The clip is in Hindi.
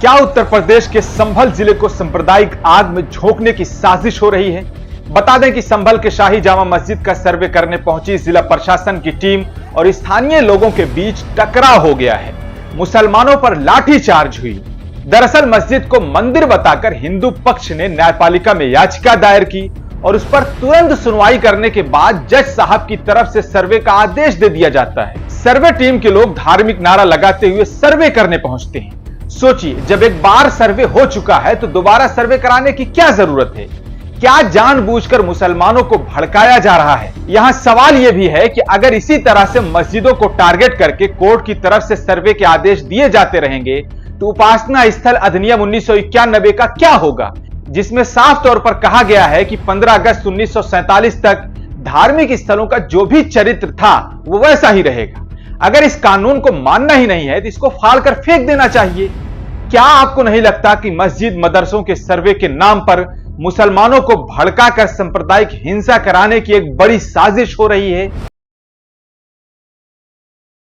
क्या उत्तर प्रदेश के संभल जिले को सांप्रदायिक आग में झोंकने की साजिश हो रही है? बता दें कि संभल के शाही जामा मस्जिद का सर्वे करने पहुंची जिला प्रशासन की टीम और स्थानीय लोगों के बीच टकराव हो गया है। मुसलमानों पर लाठीचार्ज हुई। दरअसल मस्जिद को मंदिर बताकर हिंदू पक्ष ने न्यायपालिका में याचिका दायर की और उस पर तुरंत सुनवाई करने के बाद जज साहब की तरफ से सर्वे का आदेश दे दिया जाता है। सर्वे टीम के लोग धार्मिक नारा लगाते हुए सर्वे करने पहुंचते हैं। सोचिए, जब एक बार सर्वे हो चुका है तो दोबारा सर्वे कराने की क्या जरूरत है? क्या जानबूझकर मुसलमानों को भड़काया जा रहा है? यहां सवाल यह भी है कि अगर इसी तरह से मस्जिदों को टारगेट करके कोर्ट की तरफ से सर्वे के आदेश दिए जाते रहेंगे तो उपासना स्थल अधिनियम 1991 का क्या होगा, जिसमें साफ तौर पर कहा गया है कि 15 अगस्त 1947 तक धार्मिक स्थलों का जो भी चरित्र था वो वैसा ही रहेगा। अगर इस कानून को मानना ही नहीं है तो इसको फाड़कर फेंक देना चाहिए। क्या आपको नहीं लगता कि मस्जिद मदरसों के सर्वे के नाम पर मुसलमानों को भड़काकर सांप्रदायिक हिंसा कराने की एक बड़ी साजिश हो रही है?